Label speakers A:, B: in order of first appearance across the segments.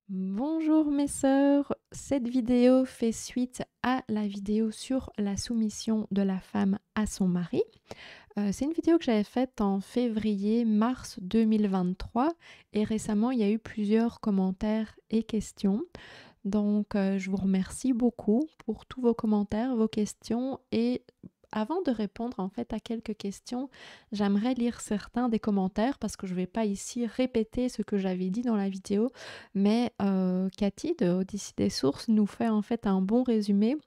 A: Bonjour mes sœurs, cette vidéo fait suite à la vidéo sur la soumission de la femme à son mari. C'est une vidéo que j'avais faite en février-mars 2023 et récemment il y a eu plusieurs commentaires et questions. Donc je vous remercie beaucoup pour tous vos commentaires, vos questions et avant de répondre en fait à quelques questions, j'aimerais lire certains des commentaires parce que je ne vais pas ici répéter ce que j'avais dit dans la vidéo, mais Cathy de Odyssée des Sources nous fait en fait un bon résumé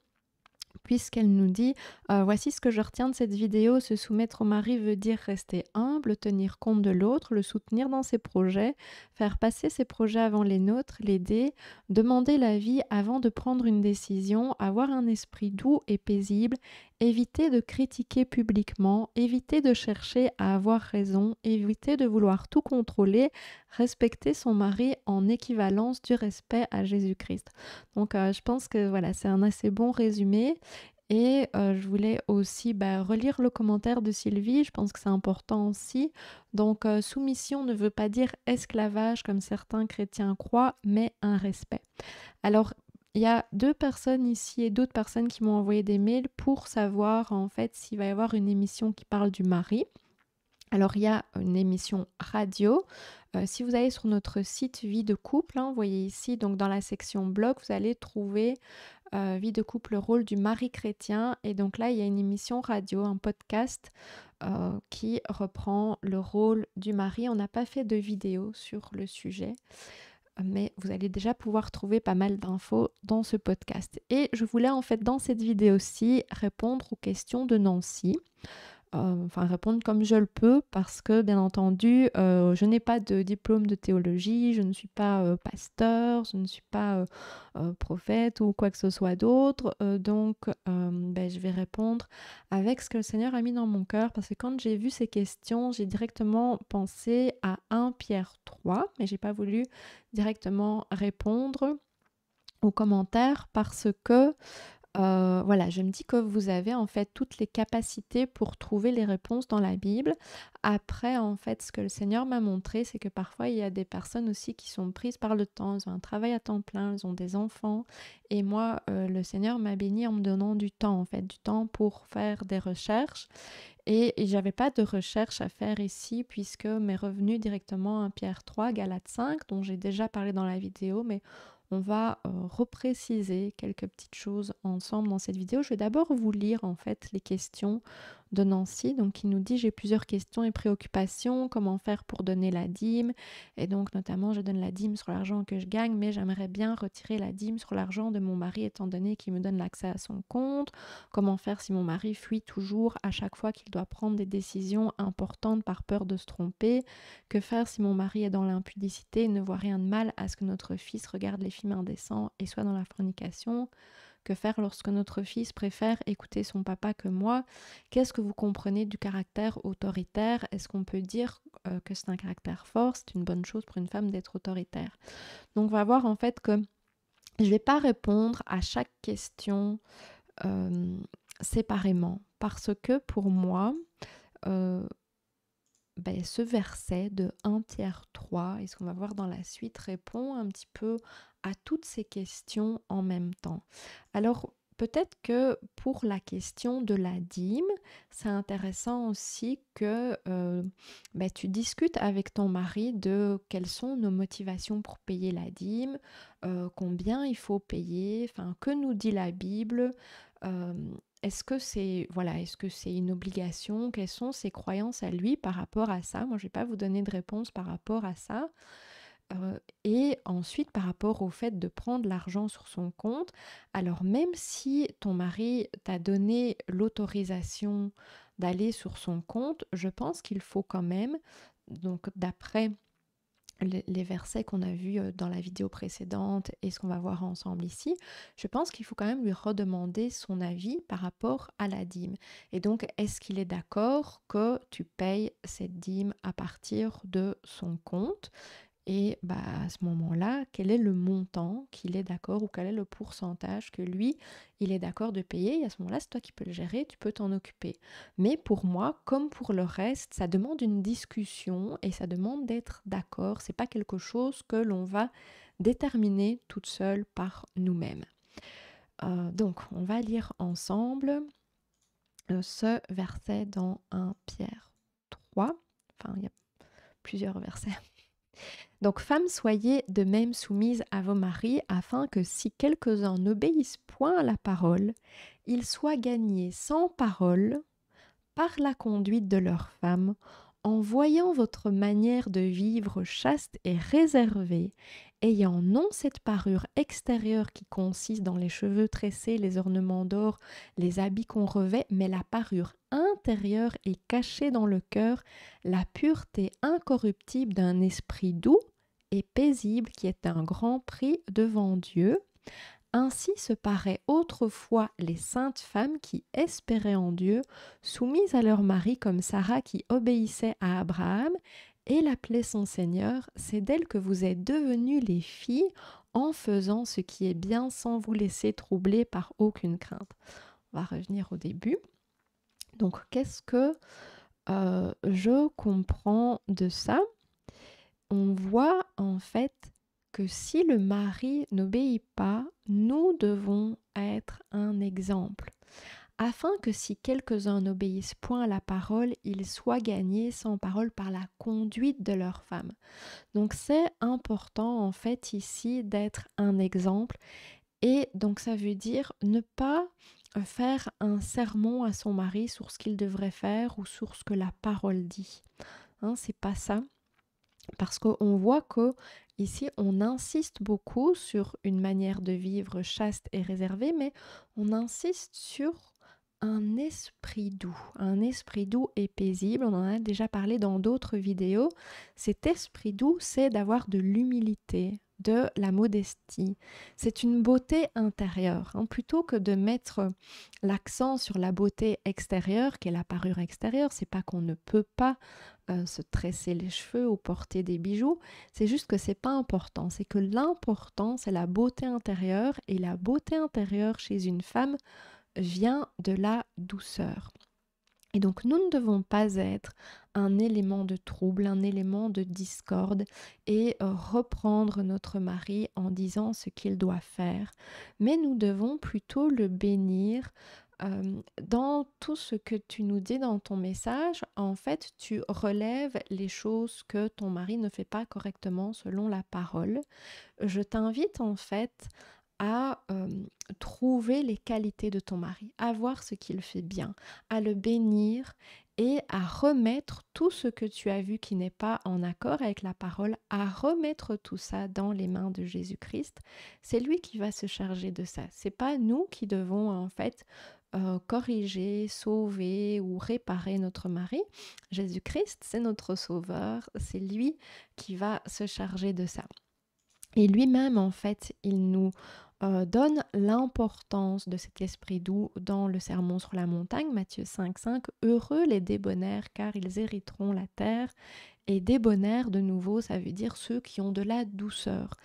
A: puisqu'elle nous dit voici ce que je retiens de cette vidéo, se soumettre au mari veut dire rester humble, tenir compte de l'autre, le soutenir dans ses projets, faire passer ses projets avant les nôtres, l'aider, demander l'avis avant de prendre une décision, avoir un esprit doux et paisible, éviter de critiquer publiquement, éviter de chercher à avoir raison, éviter de vouloir tout contrôler, respecter son mari en équivalence du respect à Jésus-Christ. Donc je pense que voilà, c'est un assez bon résumé. Et je voulais aussi relire le commentaire de Sylvie, je pense que c'est important aussi. Donc soumission ne veut pas dire esclavage comme certains chrétiens croient, mais un respect. Alors il y a deux personnes ici et d'autres personnes qui m'ont envoyé des mails pour savoir en fait s'il va y avoir une émission qui parle du mari. Alors il y a une émission radio. Si vous allez sur notre site Vie de couple, vous voyez ici donc dans la section blog, vous allez trouver Vie de couple, le rôle du mari chrétien. Et donc là, il y a une émission radio, un podcast qui reprend le rôle du mari. On n'a pas fait de vidéo sur le sujet, mais vous allez déjà pouvoir trouver pas mal d'infos dans ce podcast. Et je voulais en fait dans cette vidéo-ci répondre aux questions de Nancy. Répondre comme je le peux parce que bien entendu je n'ai pas de diplôme de théologie, je ne suis pas pasteur, je ne suis pas prophète ou quoi que ce soit d'autre, donc je vais répondre avec ce que le Seigneur a mis dans mon cœur parce que quand j'ai vu ces questions j'ai directement pensé à 1 Pierre 3 mais j'ai pas voulu directement répondre aux commentaires parce que voilà, je me dis que vous avez en fait toutes les capacités pour trouver les réponses dans la Bible. Après, en fait, ce que le Seigneur m'a montré, c'est que parfois, il y a des personnes aussi qui sont prises par le temps, elles ont un travail à temps plein, elles ont des enfants. Et moi, le Seigneur m'a bénie en me donnant du temps, en fait, du temps pour faire des recherches. Et j'avais pas de recherche à faire ici puisque m'est revenu directement un Pierre 3, Galates 5, dont j'ai déjà parlé dans la vidéo, mais on va repréciser quelques petites choses ensemble dans cette vidéo. Je vais d'abord vous lire en fait les questions de Nancy, donc qui nous dit j'ai plusieurs questions et préoccupations, comment faire pour donner la dîme, et donc notamment je donne la dîme sur l'argent que je gagne, mais j'aimerais bien retirer la dîme sur l'argent de mon mari étant donné qu'il me donne l'accès à son compte, comment faire si mon mari fuit toujours à chaque fois qu'il doit prendre des décisions importantes par peur de se tromper, que faire si mon mari est dans l'impudicité et ne voit rien de mal à ce que notre fils regarde les films indécents et soit dans la fornication, que faire lorsque notre fils préfère écouter son papa que moi? Qu'est-ce que vous comprenez du caractère autoritaire? Est-ce qu'on peut dire que c'est un caractère fort? C'est une bonne chose pour une femme d'être autoritaire. Donc on va voir en fait que je ne vais pas répondre à chaque question séparément parce que pour moi, euh, ce verset de 1 Pierre 3, et ce qu'on va voir dans la suite, répond un petit peu à toutes ces questions en même temps. Alors, peut-être que pour la question de la dîme, c'est intéressant aussi que tu discutes avec ton mari de quelles sont nos motivations pour payer la dîme, combien il faut payer, enfin, que nous dit la Bible, euh, est-ce que c'est une obligation? Quelles sont ses croyances à lui par rapport à ça? Moi, je ne vais pas vous donner de réponse par rapport à ça. Et ensuite, par rapport au fait de prendre l'argent sur son compte, alors même si ton mari t'a donné l'autorisation d'aller sur son compte, je pense qu'il faut quand même, donc d'après les versets qu'on a vus dans la vidéo précédente et ce qu'on va voir ensemble ici, je pense qu'il faut quand même lui redemander son avis par rapport à la dîme. Et donc, est-ce qu'il est d'accord que tu payes cette dîme à partir de son compte? Et à ce moment-là, quel est le montant qu'il est d'accord ou quel est le pourcentage que lui, il est d'accord de payer? Et à ce moment-là, c'est toi qui peux le gérer, tu peux t'en occuper. Mais pour moi, comme pour le reste, ça demande une discussion et ça demande d'être d'accord. C'est pas quelque chose que l'on va déterminer toute seule par nous-mêmes. Donc, on va lire ensemble ce verset dans 1 Pierre 3. Enfin, il y a plusieurs versets. Donc, femmes, soyez de même soumises à vos maris, afin que si quelques-uns n'obéissent point à la parole, ils soient gagnés sans parole par la conduite de leurs femmes, en voyant votre manière de vivre chaste et réservée, ayant non cette parure extérieure qui consiste dans les cheveux tressés, les ornements d'or, les habits qu'on revêt, mais la parure intérieure et cachée dans le cœur, la pureté incorruptible d'un esprit doux et paisible qui est un grand prix devant Dieu. Ainsi se paraient autrefois les saintes femmes qui espéraient en Dieu, soumises à leur mari comme Sarah qui obéissait à Abraham et l'appelait son Seigneur. C'est d'elle que vous êtes devenues les filles en faisant ce qui est bien sans vous laisser troubler par aucune crainte. On va revenir au début. Donc, qu'est-ce que je comprends de ça? On voit en fait que si le mari n'obéit pas, nous devons être un exemple, afin que si quelques-uns n'obéissent point à la parole, ils soient gagnés sans parole par la conduite de leur femme. Donc c'est important en fait ici d'être un exemple, et donc ça veut dire ne pas faire un sermon à son mari sur ce qu'il devrait faire ou sur ce que la parole dit. C'est pas ça. Parce qu'on voit que ici on insiste beaucoup sur une manière de vivre chaste et réservée, mais on insiste sur un esprit doux et paisible. On en a déjà parlé dans d'autres vidéos. Cet esprit doux, c'est d'avoir de l'humilité, de la modestie. C'est une beauté intérieure, plutôt que de mettre l'accent sur la beauté extérieure, qui est la parure extérieure. C'est pas qu'on ne peut pas se tresser les cheveux ou porter des bijoux, c'est juste que c'est pas important. C'est que l'important, c'est la beauté intérieure, et la beauté intérieure chez une femme vient de la douceur. Et donc nous ne devons pas être un élément de trouble, un élément de discorde et reprendre notre mari en disant ce qu'il doit faire. Mais nous devons plutôt le bénir. Dans tout ce que tu nous dis dans ton message, en fait, tu relèves les choses que ton mari ne fait pas correctement selon la parole. Je t'invite en fait à trouver les qualités de ton mari, à voir ce qu'il fait bien, à le bénir et à remettre tout ce que tu as vu qui n'est pas en accord avec la parole, à remettre tout ça dans les mains de Jésus-Christ. C'est lui qui va se charger de ça. C'est pas nous qui devons en fait corriger, sauver ou réparer notre mari. Jésus-Christ, c'est notre sauveur, c'est lui qui va se charger de ça. Et lui-même, en fait, il nous donne l'importance de cet esprit doux dans le Sermon sur la montagne, Matthieu 5,5. Heureux les débonnaires, car ils hériteront la terre. Et débonnaires, de nouveau, ça veut dire ceux qui ont de la douceur.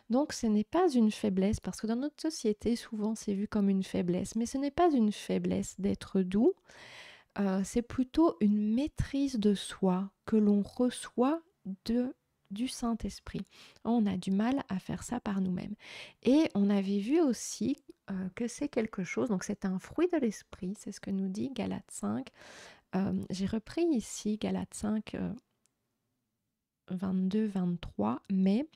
A: Donc ce n'est pas une faiblesse, parce que dans notre société, souvent c'est vu comme une faiblesse, mais ce n'est pas une faiblesse d'être doux, c'est plutôt une maîtrise de soi que l'on reçoit du Saint-Esprit. On a du mal à faire ça par nous-mêmes. Et on avait vu aussi que c'est quelque chose, donc c'est un fruit de l'esprit, c'est ce que nous dit Galates 5. J'ai repris ici Galates 5, 22-23, mais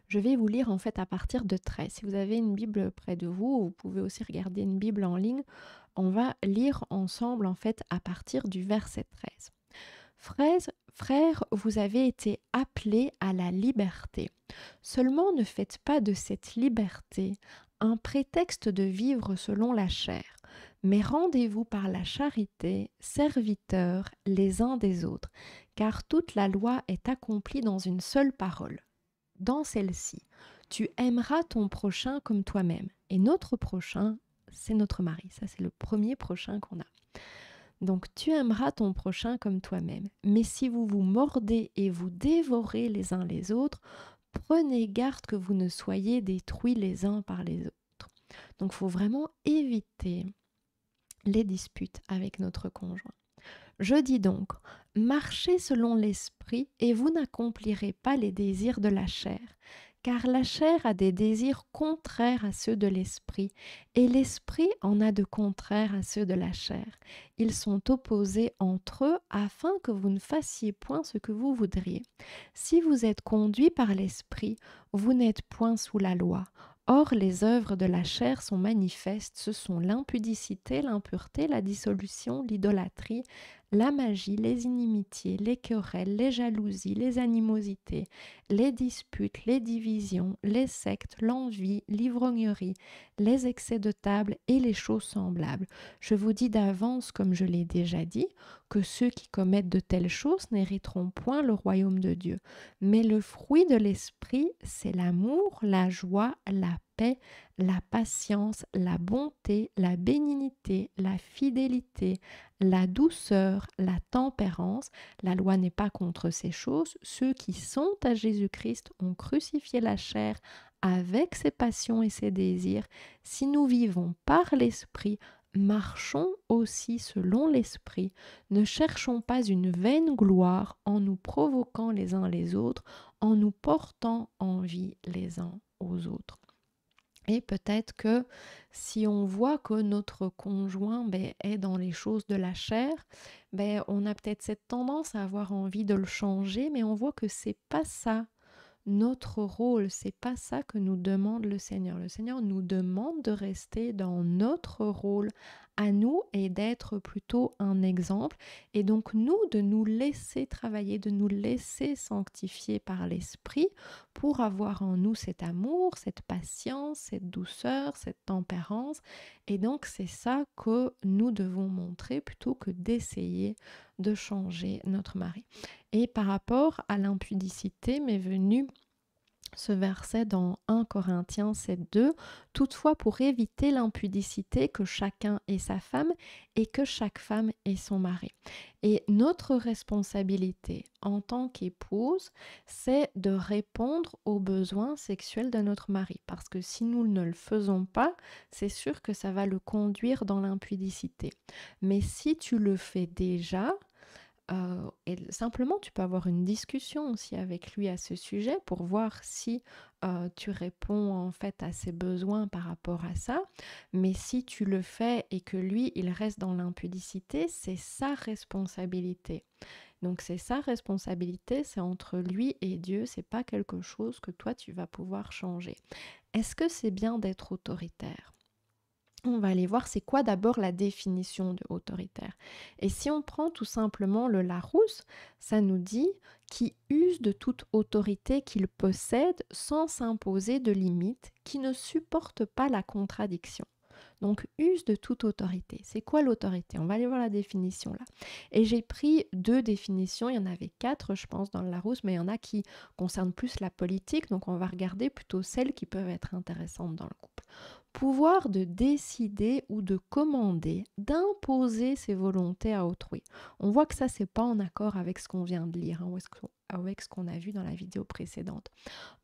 A: je vais vous lire en fait à partir de 13. Si vous avez une Bible près de vous, vous pouvez aussi regarder une Bible en ligne. On va lire ensemble en fait à partir du verset 13. Frères, vous avez été appelés à la liberté. Seulement ne faites pas de cette liberté un prétexte de vivre selon la chair, mais rendez-vous par la charité, serviteurs les uns des autres, car toute la loi est accomplie dans une seule parole. Dans celle-ci, tu aimeras ton prochain comme toi-même. Et notre prochain, c'est notre mari. Ça, c'est le premier prochain qu'on a. Donc, tu aimeras ton prochain comme toi-même. Mais si vous vous mordez et vous dévorez les uns les autres, prenez garde que vous ne soyez détruits les uns par les autres. Donc, il faut vraiment éviter les disputes avec notre conjoint. Je dis donc, marchez selon l'esprit et vous n'accomplirez pas les désirs de la chair, car la chair a des désirs contraires à ceux de l'esprit, et l'esprit en a de contraires à ceux de la chair. Ils sont opposés entre eux afin que vous ne fassiez point ce que vous voudriez. Si vous êtes conduits par l'esprit, vous n'êtes point sous la loi. Or, les œuvres de la chair sont manifestes, ce sont l'impudicité, l'impureté, la dissolution, l'idolâtrie, la magie, les inimitiés, les querelles, les jalousies, les animosités, les disputes, les divisions, les sectes, l'envie, l'ivrognerie, les excès de table et les choses semblables. Je vous dis d'avance, comme je l'ai déjà dit, que ceux qui commettent de telles choses n'hériteront point le royaume de Dieu. Mais le fruit de l'esprit, c'est l'amour, la joie, la paix, la patience, la bonté, la bénignité, la fidélité, la douceur, la tempérance. La loi n'est pas contre ces choses. Ceux qui sont à Jésus-Christ ont crucifié la chair avec ses passions et ses désirs. Si nous vivons par l'esprit, marchons aussi selon l'esprit. Ne cherchons pas une vaine gloire en nous provoquant les uns les autres, en nous portant envie les uns aux autres. Et peut-être que si on voit que notre conjoint est dans les choses de la chair, on a peut-être cette tendance à avoir envie de le changer, mais on voit que c'est pas ça notre rôle, c'est pas ça que nous demande le Seigneur. Le Seigneur nous demande de rester dans notre rôle à nous et d'être plutôt un exemple. Et donc nous, de nous laisser travailler, de nous laisser sanctifier par l'Esprit pour avoir en nous cet amour, cette patience, cette douceur, cette tempérance. Et donc c'est ça que nous devons montrer plutôt que d'essayer de changer notre mari. Et par rapport à l'impudicité m'est venu ce verset dans 1 Corinthiens 7,2 « Toutefois pour éviter l'impudicité, que chacun ait sa femme et que chaque femme ait son mari. » Et notre responsabilité en tant qu'épouse, c'est de répondre aux besoins sexuels de notre mari. Parce que si nous ne le faisons pas, c'est sûr que ça va le conduire dans l'impudicité. Mais si tu le fais déjà, et simplement, tu peux avoir une discussion aussi avec lui à ce sujet pour voir si tu réponds en fait à ses besoins par rapport à ça. Mais si tu le fais et que lui, il reste dans l'impudicité, c'est sa responsabilité. Donc c'est sa responsabilité, c'est entre lui et Dieu, c'est pas quelque chose que toi tu vas pouvoir changer. Est-ce que c'est bien d'être autoritaire ? On va aller voir c'est quoi d'abord la définition de autoritaire. Et si on prend tout simplement le Larousse, ça nous dit qui use de toute autorité qu'il possède sans s'imposer de limites, qui ne supporte pas la contradiction. Donc use de toute autorité. C'est quoi l'autorité ? On va aller voir la définition là. Et j'ai pris 2 définitions, il y en avait 4 je pense dans le Larousse, mais il y en a qui concernent plus la politique, donc on va regarder plutôt celles qui peuvent être intéressantes dans le couple. Pouvoir de décider ou de commander, d'imposer ses volontés à autrui. On voit que ça, c'est pas en accord avec ce qu'on vient de lire, avec ce qu'on a vu dans la vidéo précédente.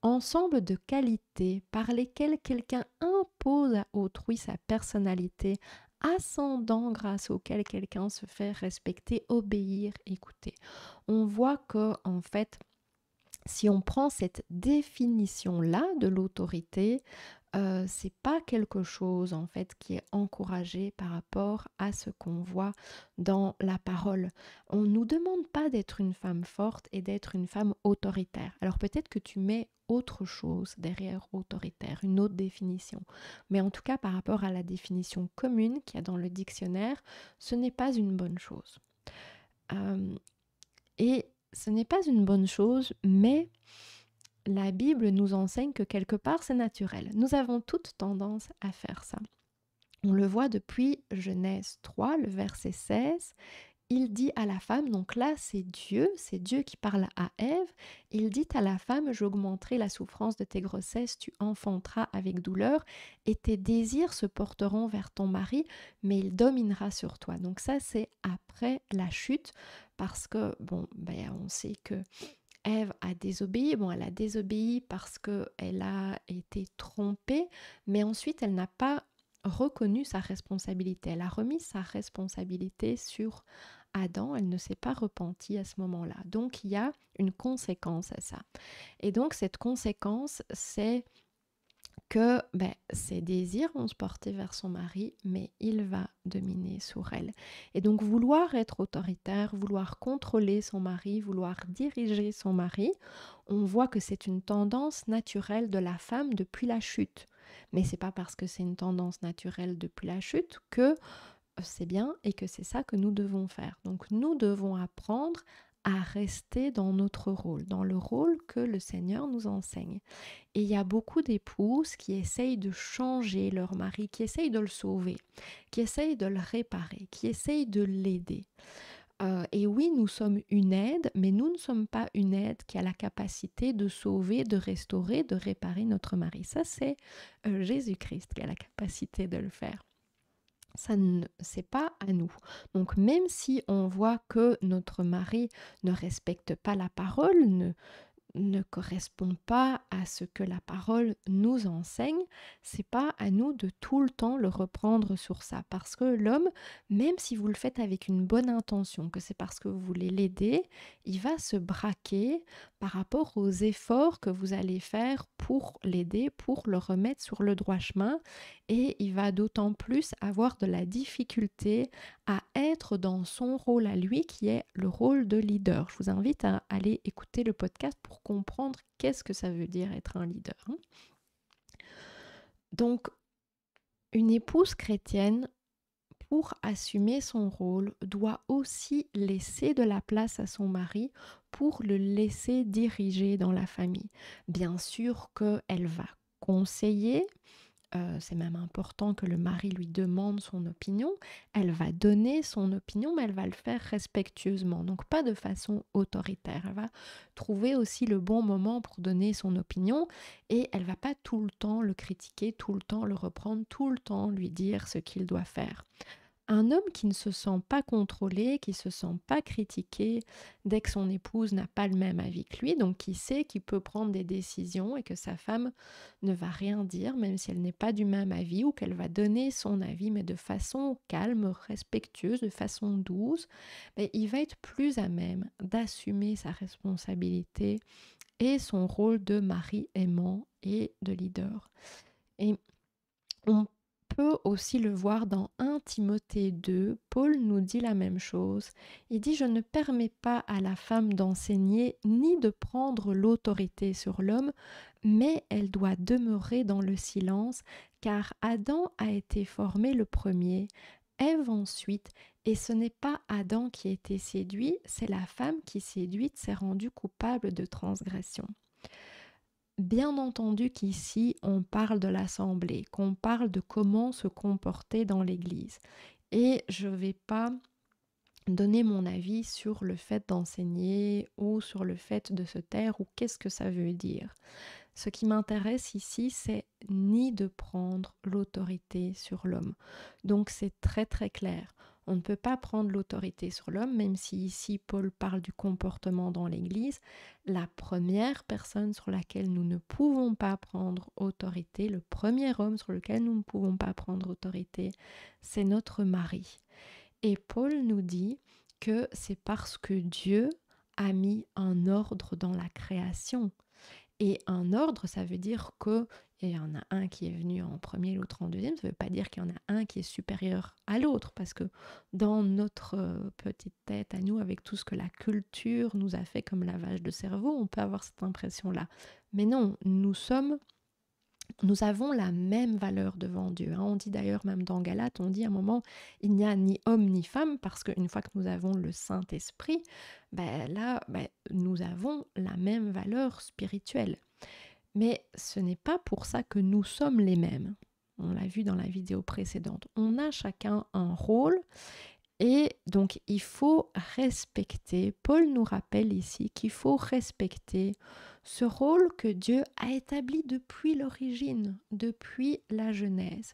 A: Ensemble de qualités par lesquelles quelqu'un impose à autrui sa personnalité, ascendant grâce auquel quelqu'un se fait respecter, obéir, écouter. On voit que, en fait, si on prend cette définition-là de l'autorité, c'est pas quelque chose en fait qui est encouragé par rapport à ce qu'on voit dans la parole. On nous demande pas d'être une femme forte et d'être une femme autoritaire. Alors peut-être que tu mets autre chose derrière autoritaire, une autre définition. Mais en tout cas par rapport à la définition commune qu'il y a dans le dictionnaire, ce n'est pas une bonne chose. Et ce n'est pas une bonne chose, mais la Bible nous enseigne que quelque part c'est naturel. Nous avons toute tendance à faire ça. On le voit depuis Genèse 3, le verset 16. Il dit à la femme, donc là c'est Dieu qui parle à Ève, il dit à la femme, j'augmenterai la souffrance de tes grossesses, tu enfanteras avec douleur et tes désirs se porteront vers ton mari, mais il dominera sur toi. Donc ça c'est après la chute, parce que on sait que Ève a désobéi. Elle a désobéi parce qu'elle a été trompée, mais ensuite elle n'a pas reconnu sa responsabilité. Elle a remis sa responsabilité sur Adam, elle ne s'est pas repentie à ce moment-là. Donc il y a une conséquence à ça. Et donc cette conséquence, c'est que ses désirs vont se porter vers son mari, mais il va dominer sur elle. Et donc vouloir être autoritaire, vouloir contrôler son mari, vouloir diriger son mari, on voit que c'est une tendance naturelle de la femme depuis la chute. Mais c'est pas parce que c'est une tendance naturelle depuis la chute que c'est bien et que c'est ça que nous devons faire. Donc nous devons apprendre à rester dans notre rôle, dans le rôle que le Seigneur nous enseigne. Et il y a beaucoup d'épouses qui essayent de changer leur mari, qui essayent de le sauver, qui essayent de le réparer, qui essayent de l'aider. Et oui, nous sommes une aide, mais nous ne sommes pas une aide qui a la capacité de sauver, de restaurer, de réparer notre mari. Ça, c'est Jésus-Christ qui a la capacité de le faire. Ça ne, c'est pas à nous. Donc même si on voit que notre mari ne respecte pas la parole, ne correspond pas à ce que la parole nous enseigne, c'est pas à nous de tout le temps le reprendre sur ça. Parce que l'homme, même si vous le faites avec une bonne intention, que c'est parce que vous voulez l'aider, il va se braquer par rapport aux efforts que vous allez faire pour l'aider, pour le remettre sur le droit chemin. Et il va d'autant plus avoir de la difficulté à être dans son rôle à lui, qui est le rôle de leader. Je vous invite à aller écouter le podcast pour comprendre qu'est-ce que ça veut dire être un leader. Donc, une épouse chrétienne, pour assumer son rôle, doit aussi laisser de la place à son mari pour le laisser diriger dans la famille. Bien sûr qu'elle va conseiller, c'est même important que le mari lui demande son opinion. Elle va donner son opinion, mais elle va le faire respectueusement, donc pas de façon autoritaire. Elle va trouver aussi le bon moment pour donner son opinion et elle va pas tout le temps le critiquer, tout le temps le reprendre, tout le temps lui dire ce qu'il doit faire. Un homme qui ne se sent pas contrôlé, qui ne se sent pas critiqué dès que son épouse n'a pas le même avis que lui, donc qui sait qu'il peut prendre des décisions et que sa femme ne va rien dire, même si elle n'est pas du même avis, ou qu'elle va donner son avis, mais de façon calme, respectueuse, de façon douce, il va être plus à même d'assumer sa responsabilité et son rôle de mari aimant et de leader. Et on peut aussi le voir dans 1 Timothée 2, Paul nous dit la même chose. Il dit « Je ne permets pas à la femme d'enseigner ni de prendre l'autorité sur l'homme, mais elle doit demeurer dans le silence, car Adam a été formé le premier, Ève ensuite, et ce n'est pas Adam qui a été séduit, c'est la femme qui séduite s'est rendue coupable de transgression. » Bien entendu qu'ici, on parle de l'assemblée, qu'on parle de comment se comporter dans l'église. Et je ne vais pas donner mon avis sur le fait d'enseigner ou sur le fait de se taire ou qu'est-ce que ça veut dire. Ce qui m'intéresse ici, c'est ni de prendre l'autorité sur l'homme. Donc c'est très très clair. On ne peut pas prendre l'autorité sur l'homme, même si ici Paul parle du comportement dans l'Église. La première personne sur laquelle nous ne pouvons pas prendre autorité, le premier homme sur lequel nous ne pouvons pas prendre autorité, c'est notre mari. Et Paul nous dit que c'est parce que Dieu a mis un ordre dans la création. Et un ordre, ça veut dire qu'il y en a un qui est venu en premier, l'autre en deuxième. Ça ne veut pas dire qu'il y en a un qui est supérieur à l'autre, parce que dans notre petite tête à nous, avec tout ce que la culture nous a fait comme lavage de cerveau, on peut avoir cette impression-là. Mais non, nous avons la même valeur devant Dieu. On dit d'ailleurs, même dans Galates, on dit à un moment, il n'y a ni homme ni femme, parce qu'une fois que nous avons le Saint-Esprit, nous avons la même valeur spirituelle. Mais ce n'est pas pour ça que nous sommes les mêmes. On l'a vu dans la vidéo précédente. On a chacun un rôle et donc il faut respecter, Paul nous rappelle ici qu'il faut respecter ce rôle que Dieu a établi depuis l'origine, depuis la Genèse.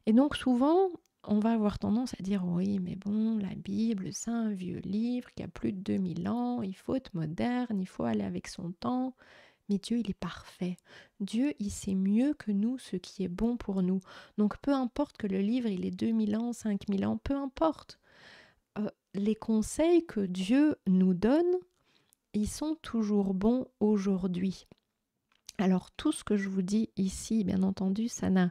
A: Et donc souvent, on va avoir tendance à dire oui, mais bon, la Bible, c'est un vieux livre qui a plus de 2000 ans, il faut être moderne, il faut aller avec son temps. Mais Dieu, il est parfait. Dieu, il sait mieux que nous ce qui est bon pour nous. Donc peu importe que le livre, il ait 2000 ans, 5000 ans, peu importe. les conseils que Dieu nous donne, ils sont toujours bons aujourd'hui. Alors tout ce que je vous dis ici, bien entendu, ça n'a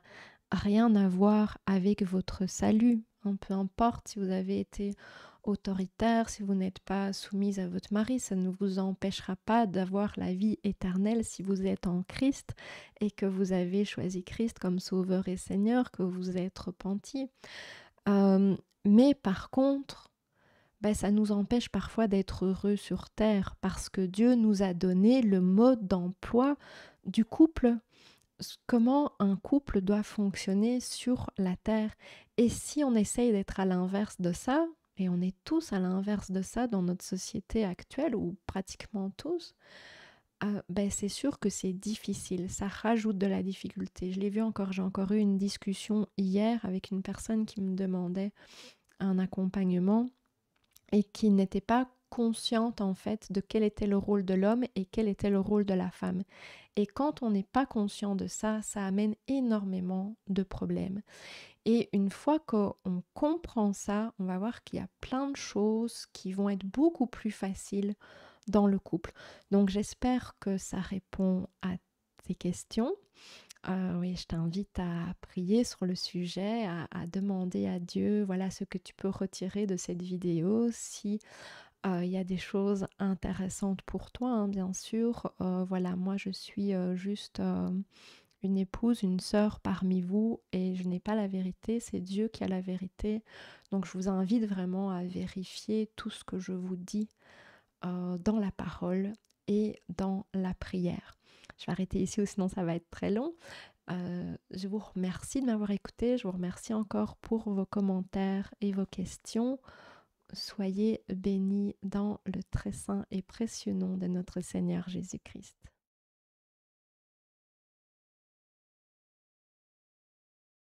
A: rien à voir avec votre salut, hein. Peu importe si vous avez été autoritaire, si vous n'êtes pas soumise à votre mari, ça ne vous empêchera pas d'avoir la vie éternelle si vous êtes en Christ et que vous avez choisi Christ comme Sauveur et Seigneur, que vous êtes repenti. Mais par contre, ben, ça nous empêche parfois d'être heureux sur terre parce que Dieu nous a donné le mode d'emploi du couple, comment un couple doit fonctionner sur la terre. Et si on essaye d'être à l'inverse de ça, et on est tous à l'inverse de ça dans notre société actuelle, ou pratiquement tous, ben c'est sûr que c'est difficile, ça rajoute de la difficulté. Je l'ai vu encore, j'ai encore eu une discussion hier avec une personne qui me demandait un accompagnement et qui n'était pas consciente en fait de quel était le rôle de l'homme et quel était le rôle de la femme. Et quand on n'est pas conscient de ça, ça amène énormément de problèmes. Et une fois qu'on comprend ça, on va voir qu'il y a plein de choses qui vont être beaucoup plus faciles dans le couple. Donc j'espère que ça répond à tes questions. Oui, je t'invite à prier sur le sujet, à demander à Dieu, voilà ce que tu peux retirer de cette vidéo. Si il y a des choses intéressantes pour toi, hein, bien sûr. Voilà, moi je suis juste une épouse, une sœur parmi vous et je n'ai pas la vérité, c'est Dieu qui a la vérité. Donc je vous invite vraiment à vérifier tout ce que je vous dis dans la parole et dans la prière. Je vais arrêter ici ou sinon ça va être très long. Je vous remercie de m'avoir écouté, je vous remercie encore pour vos commentaires et vos questions. Soyez bénis dans le très saint et précieux nom de notre Seigneur Jésus-Christ.